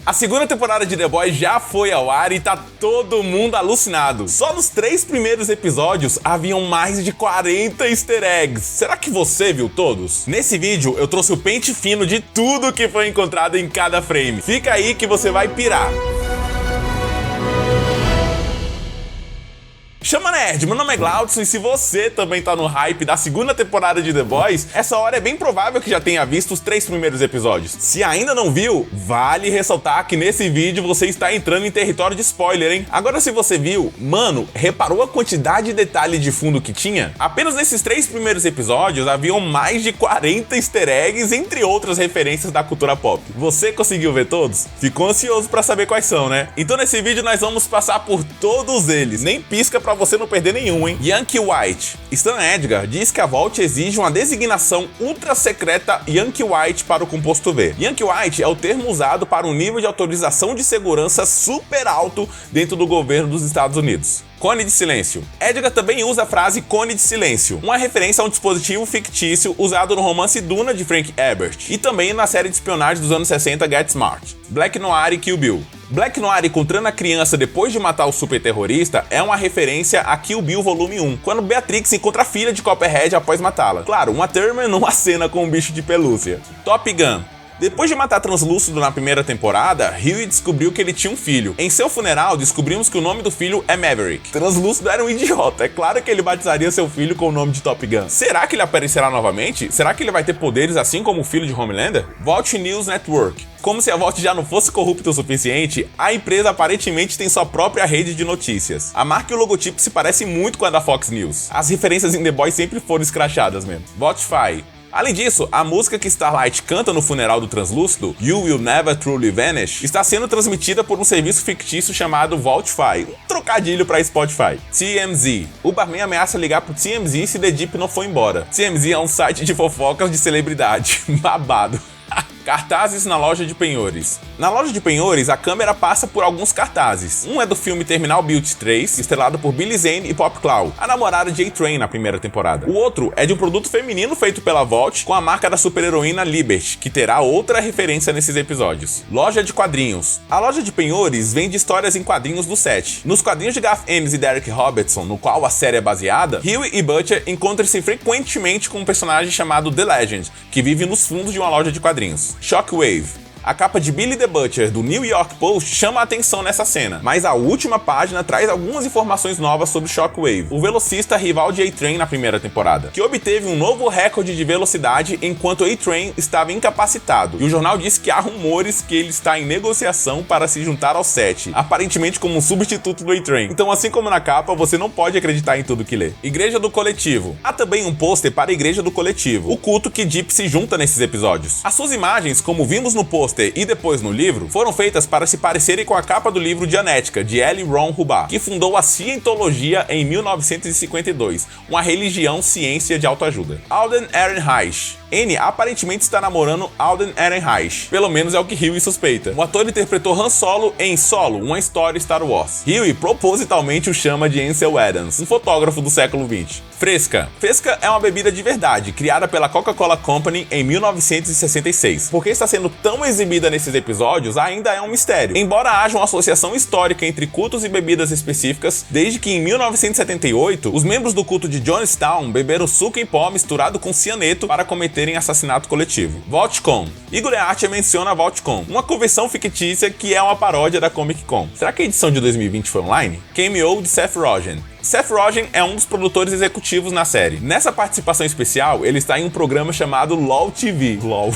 A segunda temporada de The Boys já foi ao ar e tá todo mundo alucinado. Só nos 3 primeiros episódios haviam mais de 40 easter eggs. Será que você viu todos? Nesse vídeo eu trouxe o pente fino de tudo que foi encontrado em cada frame. Fica aí que você vai pirar. Chama Nerd, meu nome é Glaudson e se você também tá no hype da segunda temporada de The Boys, essa hora é bem provável que já tenha visto os 3 primeiros episódios. Se ainda não viu, vale ressaltar que nesse vídeo você está entrando em território de spoiler, hein? Agora se você viu, mano, reparou a quantidade de detalhe de fundo que tinha? Apenas nesses 3 primeiros episódios haviam mais de 40 easter eggs, entre outras referências da cultura pop. Você conseguiu ver todos? Ficou ansioso pra saber quais são, né? Então nesse vídeo nós vamos passar por todos eles, nem pisca pra você não perder nenhum, hein? Yankee White. Stan Edgar diz que a Vault exige uma designação ultra secreta Yankee White para o composto V. Yankee White é o termo usado para um nível de autorização de segurança super alto dentro do governo dos Estados Unidos. Cone de silêncio. Edgar também usa a frase cone de silêncio, uma referência a um dispositivo fictício usado no romance Duna de Frank Herbert e também na série de espionagem dos anos 60 Get Smart. Black Noir e Kill Bill. Black Noir encontrando a criança depois de matar o super terrorista é uma referência a Kill Bill Volume 1, quando Beatrix encontra a filha de Copperhead após matá-la. Claro, uma Thurman numa cena com um bicho de pelúcia. Top Gun. Depois de matar Translúcido na primeira temporada, Huey descobriu que ele tinha um filho. Em seu funeral, descobrimos que o nome do filho é Maverick. Translúcido era um idiota, é claro que ele batizaria seu filho com o nome de Top Gun. Será que ele aparecerá novamente? Será que ele vai ter poderes assim como o filho de Homelander? Vault News Network. Como se a Vault já não fosse corrupta o suficiente, a empresa aparentemente tem sua própria rede de notícias. A marca e o logotipo se parecem muito com a da Fox News. As referências em The Boys sempre foram escrachadas mesmo. Vaultify. Além disso, a música que Starlight canta no funeral do Translúcido, You Will Never Truly Vanish, está sendo transmitida por um serviço fictício chamado Vaultify, um trocadilho para Spotify. TMZ. O barman ameaça ligar pro TMZ se The Deep não for embora. TMZ é um site de fofocas de celebridade. Babado. Cartazes na loja de penhores. Na loja de penhores, a câmera passa por alguns cartazes. Um é do filme Terminal Beauty 3, estrelado por Billie Zane e Pop Cloud, a namorada de A-Train na primeira temporada. O outro é de um produto feminino feito pela Vault com a marca da super-heroína Liberty, que terá outra referência nesses episódios. Loja de quadrinhos. A loja de penhores vende histórias em quadrinhos do set. Nos quadrinhos de Garth Ennis e Derek Robertson, no qual a série é baseada, Huey e Butcher encontram-se frequentemente com um personagem chamado The Legend, que vive nos fundos de uma loja de quadrinhos. Shockwave. A capa de Billy the Butcher do New York Post chama a atenção nessa cena, mas a última página traz algumas informações novas sobre Shockwave, o velocista rival de A-Train na primeira temporada, que obteve um novo recorde de velocidade enquanto A-Train estava incapacitado, e o jornal diz que há rumores que ele está em negociação para se juntar ao set, aparentemente como um substituto do A-Train. Então, assim como na capa, você não pode acreditar em tudo que lê. Igreja do Coletivo. Há também um pôster para a Igreja do Coletivo, o culto que Deep se junta nesses episódios. As suas imagens, como vimos no pôster e depois no livro, foram feitas para se parecerem com a capa do livro Dianética, de L. Ron Hubbard, que fundou a Cientologia em 1952, uma religião ciência de autoajuda. Alden Ehrenreich. N aparentemente está namorando Alden Ehrenreich, pelo menos é o que Huey suspeita. O ator interpretou Han Solo em Solo, uma história Star Wars. Huey propositalmente o chama de Ansel Adams, um fotógrafo do século XX. Fresca. Fresca é uma bebida de verdade, criada pela Coca-Cola Company em 1966. Por que está sendo tão exibida nesses episódios ainda é um mistério. Embora haja uma associação histórica entre cultos e bebidas específicas, desde que em 1978, os membros do culto de Jonestown beberam suco em pó misturado com cianeto para cometerem assassinato coletivo. VaultCon. Igor Earhart menciona a VaultCon, uma convenção fictícia que é uma paródia da Comic Con. Será que a edição de 2020 foi online? Cameo de Seth Rogen. Seth Rogen é um dos produtores executivos na série. Nessa participação especial, ele está em um programa chamado LOL TV. LOL.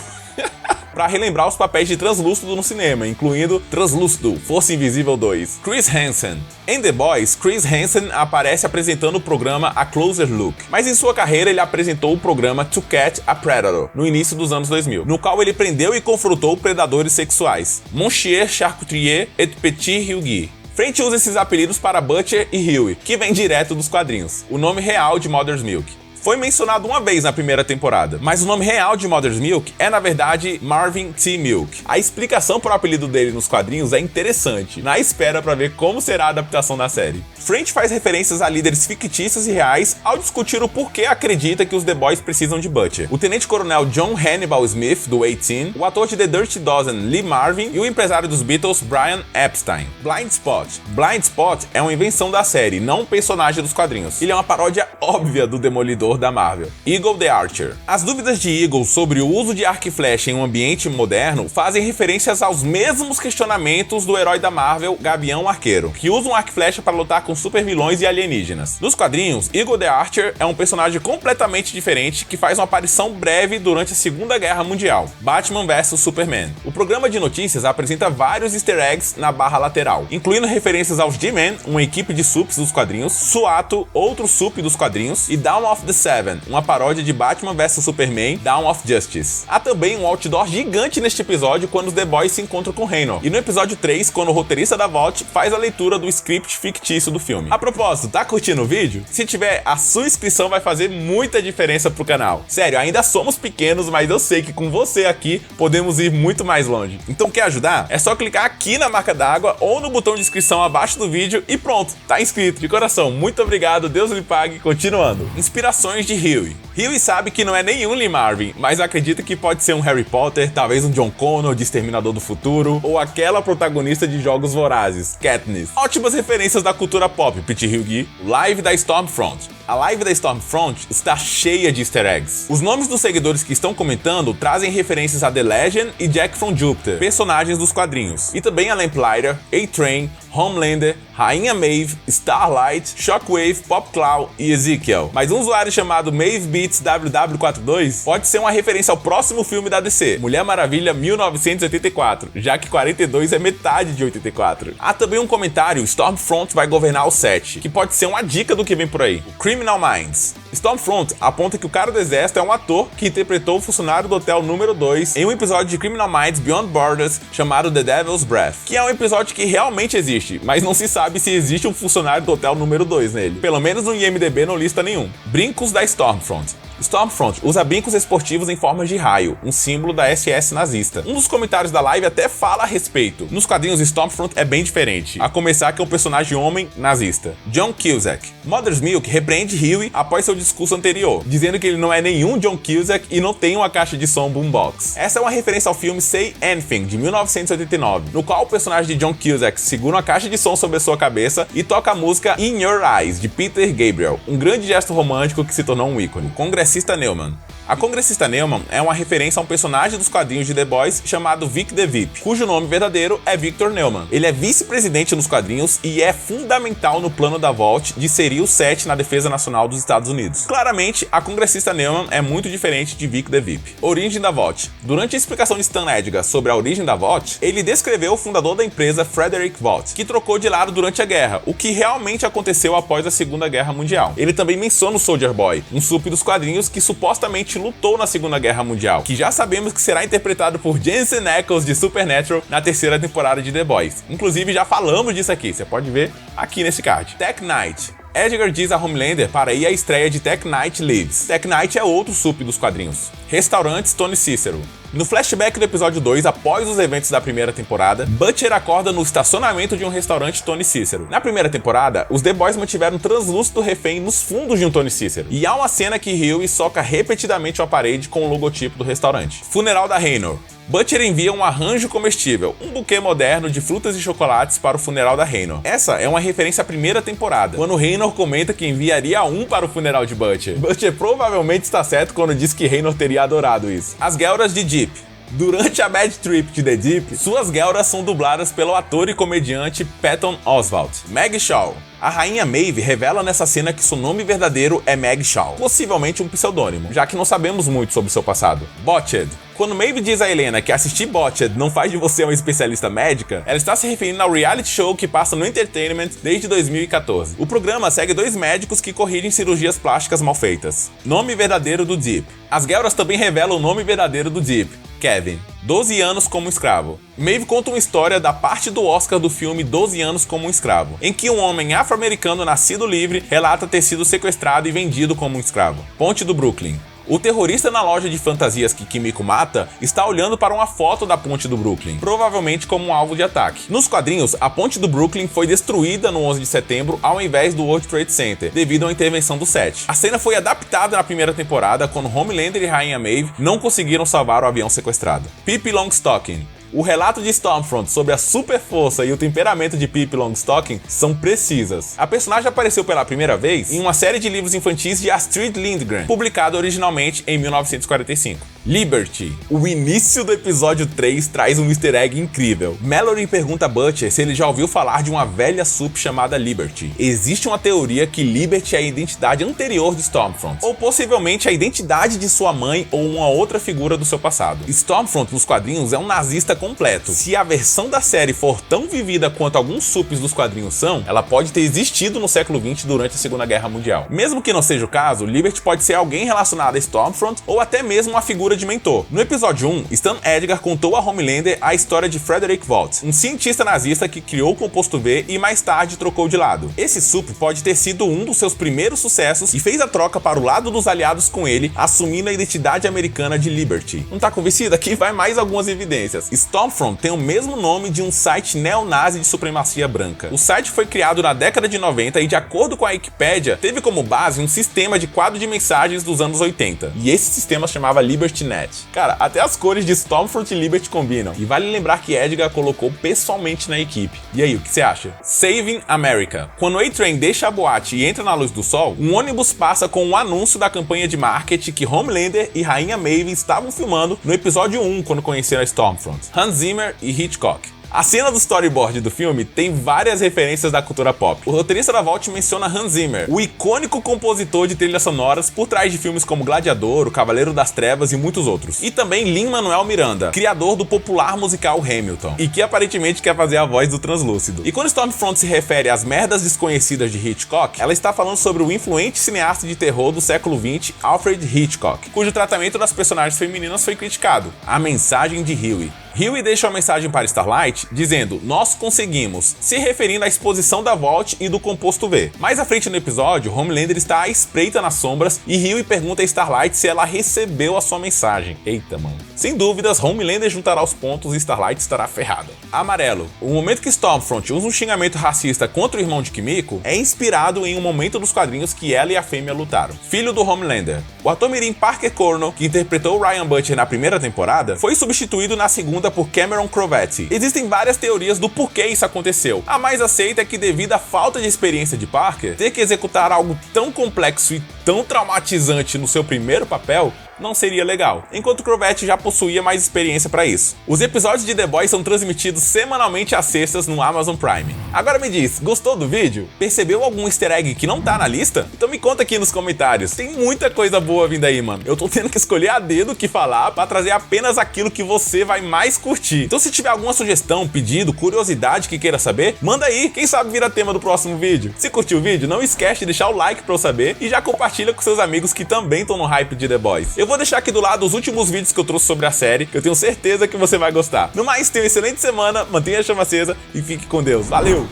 Para relembrar os papéis de Translúcido no cinema, incluindo Translúcido, Força Invisível 2. Chris Hansen. Em The Boys, Chris Hansen aparece apresentando o programa A Closer Look, mas em sua carreira ele apresentou o programa To Catch a Predator, no início dos anos 2000, no qual ele prendeu e confrontou predadores sexuais. Monsieur Charcutier et Petit Hugues. Frente usa esses apelidos para Butcher e Huey, que vem direto dos quadrinhos. O nome real de Mother's Milk. foi mencionado uma vez na primeira temporada, mas o nome real de Mother's Milk é na verdade Marvin T. Milk. A explicação para o apelido dele nos quadrinhos é interessante, na espera para ver como será a adaptação da série. French faz referências a líderes fictícios e reais ao discutir o porquê acredita que os The Boys precisam de Butcher. O tenente-coronel John Hannibal Smith, do A-Team, o ator de The Dirty Dozen Lee Marvin e o empresário dos Beatles Brian Epstein. Blind Spot. Blind Spot é uma invenção da série, não um personagem dos quadrinhos. Ele é uma paródia óbvia do Demolidor da Marvel. Eagle the Archer. As dúvidas de Eagle sobre o uso de arco e flecha em um ambiente moderno fazem referências aos mesmos questionamentos do herói da Marvel, Gavião Arqueiro, que usa um arco e flecha para lutar com supervilões e alienígenas. Nos quadrinhos, Eagle the Archer é um personagem completamente diferente que faz uma aparição breve durante a Segunda Guerra Mundial, Batman vs Superman. O programa de notícias apresenta vários easter eggs na barra lateral, incluindo referências aos G-Men, uma equipe de supes dos quadrinhos, Suato, outro sup dos quadrinhos, e Dawn of the Seven, uma paródia de Batman vs Superman, Dawn of Justice. Há também um outdoor gigante neste episódio quando os The Boys se encontram com Raynor, e no episódio 3, quando o roteirista da Vault faz a leitura do script fictício do filme. A propósito, tá curtindo o vídeo? Se tiver, a sua inscrição vai fazer muita diferença pro canal. Sério, ainda somos pequenos, mas eu sei que com você aqui podemos ir muito mais longe. Então quer ajudar? É só clicar aqui na marca d'água ou no botão de inscrição abaixo do vídeo e pronto, tá inscrito. De coração, muito obrigado, Deus lhe pague. Continuando. Inspirações de Huey. Huey sabe que não é nenhum Lee Marvin, mas acredita que pode ser um Harry Potter, talvez um John Connor de Exterminador do Futuro, ou aquela protagonista de Jogos Vorazes, Katniss. Ótimas referências da cultura pop, Pete Hughie. Live da Stormfront. A live da Stormfront está cheia de easter eggs. Os nomes dos seguidores que estão comentando trazem referências a The Legend e Jack from Jupiter, personagens dos quadrinhos, e também a Lamplighter, A-Train, Homelander, Rainha Maeve, Starlight, Shockwave, Popclaw e Ezekiel. Mas um usuário chamado MaveBeats WW42 pode ser uma referência ao próximo filme da DC, Mulher Maravilha 1984, já que 42 é metade de 84. Há também um comentário, Stormfront vai governar o set, que pode ser uma dica do que vem por aí. Criminal Minds. Stormfront aponta que o cara do exército é um ator que interpretou o funcionário do hotel número 2 em um episódio de Criminal Minds Beyond Borders chamado The Devil's Breath, que é um episódio que realmente existe, mas não se sabe se existe um funcionário do hotel número 2 nele. Pelo menos no IMDb não lista nenhum. Brincos da Stormfront. Stormfront usa brincos esportivos em formas de raio, um símbolo da SS nazista. Um dos comentários da live até fala a respeito. Nos quadrinhos, Stormfront é bem diferente, a começar que é um personagem homem nazista. John Cusack. Mother's Milk repreende Huey após seu discurso anterior, dizendo que ele não é nenhum John Cusack e não tem uma caixa de som boombox. Essa é uma referência ao filme Say Anything, de 1989, no qual o personagem de John Cusack segura uma caixa de som sobre a sua cabeça e toca a música In Your Eyes, de Peter Gabriel, um grande gesto romântico que se tornou um ícone. Congressista Neumann. A Congressista Neumann é uma referência a um personagem dos quadrinhos de The Boys chamado Vic the VIP, cujo nome verdadeiro é Victor Neumann. Ele é vice-presidente nos quadrinhos e é fundamental no plano da Vault de inserir o set na defesa nacional dos Estados Unidos. Claramente, a Congressista Neumann é muito diferente de Vic the VIP. Origem da Vault. Durante a explicação de Stan Edgar sobre a origem da Vault, ele descreveu o fundador da empresa Frederick Vault, que trocou de lado durante a guerra, o que realmente aconteceu após a Segunda Guerra Mundial. Ele também menciona o Soldier Boy, um sup dos quadrinhos que supostamente lutou na Segunda Guerra Mundial, que já sabemos que será interpretado por Jensen Ackles de Supernatural na terceira temporada de The Boys. Inclusive já falamos disso aqui, você pode ver aqui nesse card. Tech Knight. Edgar diz a Homelander para ir à estreia de Tech Knight Lives. Tech Knight é outro sup dos quadrinhos. Restaurantes Tony Cicero. No flashback do episódio 2, após os eventos da primeira temporada, Butcher acorda no estacionamento de um restaurante Tony Cicero. Na primeira temporada, os The Boys mantiveram um translúcido refém nos fundos de um Tony Cicero. E há uma cena que Huey soca repetidamente a parede com o logotipo do restaurante. Funeral da Raynor. Butcher envia um arranjo comestível, um buquê moderno de frutas e chocolates para o funeral da Raynor. Essa é uma referência à primeira temporada, quando Raynor comenta que enviaria um para o funeral de Butcher. Butcher provavelmente está certo quando diz que Raynor teria adorado isso. As Guelras de Deep. Durante a Bad Trip de The Deep, suas Guelras são dubladas pelo ator e comediante Patton Oswalt. Meg Shaw. A Rainha Maeve revela nessa cena que seu nome verdadeiro é Meg Shaw, possivelmente um pseudônimo, já que não sabemos muito sobre seu passado. Botched. Quando Maeve diz a Helena que assistir Botched não faz de você uma especialista médica, ela está se referindo ao reality show que passa no Entertainment desde 2014. O programa segue dois médicos que corrigem cirurgias plásticas mal feitas. Nome verdadeiro do Deep. As Guelras também revelam o nome verdadeiro do Deep. Kevin, 12 anos como escravo. Maeve conta uma história da parte do Oscar do filme 12 anos como um escravo, em que um homem afro-americano nascido livre relata ter sido sequestrado e vendido como um escravo. Ponte do Brooklyn. O terrorista na loja de fantasias que Kimiko mata está olhando para uma foto da ponte do Brooklyn, provavelmente como um alvo de ataque. Nos quadrinhos, a ponte do Brooklyn foi destruída no 11 de setembro ao invés do World Trade Center, devido a uma intervenção do SET. A cena foi adaptada na primeira temporada, quando Homelander e Rainha Maeve não conseguiram salvar o avião sequestrado. Pippi Longstocking. O relato de Stormfront sobre a super força e o temperamento de Pippi Longstocking são precisas. A personagem apareceu pela primeira vez em uma série de livros infantis de Astrid Lindgren, publicado originalmente em 1945. Liberty. O início do episódio 3 traz um easter egg incrível. Mallory pergunta a Butcher se ele já ouviu falar de uma velha sup chamada Liberty. Existe uma teoria que Liberty é a identidade anterior de Stormfront, ou possivelmente a identidade de sua mãe ou uma outra figura do seu passado. Stormfront nos quadrinhos é um nazista completo. Se a versão da série for tão vivida quanto alguns sups dos quadrinhos são, ela pode ter existido no século XX durante a Segunda Guerra Mundial. Mesmo que não seja o caso, Liberty pode ser alguém relacionado a Stormfront ou até mesmo uma figura de mentor. No episódio 1, Stan Edgar contou a Homelander a história de Frederick Vought, um cientista nazista que criou o composto V e mais tarde trocou de lado. Esse sup pode ter sido um dos seus primeiros sucessos e fez a troca para o lado dos aliados com ele, assumindo a identidade americana de Liberty. Não tá convencido? Aqui vai mais algumas evidências. Stormfront tem o mesmo nome de um site neonazi de supremacia branca. O site foi criado na década de 90 e, de acordo com a Wikipedia, teve como base um sistema de quadro de mensagens dos anos 80. E esse sistema se chamava LibertyNet. Cara, até as cores de Stormfront e Liberty combinam. E vale lembrar que Edgar colocou pessoalmente na equipe. E aí, o que você acha? Saving America. Quando A-Train deixa a boate e entra na luz do sol, um ônibus passa com um anúncio da campanha de marketing que Homelander e Rainha Maeve estavam filmando no episódio 1, quando conheceram a Stormfront. Hans Zimmer e Hitchcock. A cena do storyboard do filme tem várias referências da cultura pop. O roteirista da Vault menciona Hans Zimmer, o icônico compositor de trilhas sonoras por trás de filmes como Gladiador, O Cavaleiro das Trevas e muitos outros. E também Lin-Manuel Miranda, criador do popular musical Hamilton, e que aparentemente quer fazer a voz do Translúcido. E quando Stormfront se refere às merdas desconhecidas de Hitchcock, ela está falando sobre o influente cineasta de terror do século XX, Alfred Hitchcock, cujo tratamento das personagens femininas foi criticado. A mensagem de Huey. Huey deixa uma mensagem para Starlight dizendo: "Nós conseguimos", se referindo à exposição da Vault e do composto V. Mais à frente no episódio, Homelander está à espreita nas sombras e Huey pergunta a Starlight se ela recebeu a sua mensagem. Eita, mano. Sem dúvidas, Homelander juntará os pontos e Starlight estará ferrada. Amarelo. O momento que Stormfront usa um xingamento racista contra o irmão de Kimiko é inspirado em um momento dos quadrinhos que ela e a fêmea lutaram. Filho do Homelander. O ator mirim Parker Cornell, que interpretou Ryan Butcher na primeira temporada, foi substituído na segunda por Cameron Crovetti. Existem várias teorias do porquê isso aconteceu. A mais aceita é que, devido à falta de experiência de Parker, ter que executar algo tão complexo e tão traumatizante no seu primeiro papel não seria legal, enquanto Crovetti já possuía mais experiência para isso. Os episódios de The Boys são transmitidos semanalmente às sextas no Amazon Prime. Agora me diz, gostou do vídeo? Percebeu algum easter egg que não tá na lista? Então me conta aqui nos comentários. Tem muita coisa boa vindo aí, mano. Eu tô tendo que escolher a dedo o que falar para trazer apenas aquilo que você vai mais curtir. Então se tiver alguma sugestão, pedido, curiosidade que queira saber, manda aí, quem sabe vira tema do próximo vídeo. Se curtiu o vídeo, não esquece de deixar o like pra eu saber e já compartilha com seus amigos que também estão no hype de The Boys. Eu vou deixar aqui do lado os últimos vídeos que eu trouxe sobre a série, que eu tenho certeza que você vai gostar. No mais, tenha uma excelente semana, mantenha a chama acesa e fique com Deus. Valeu!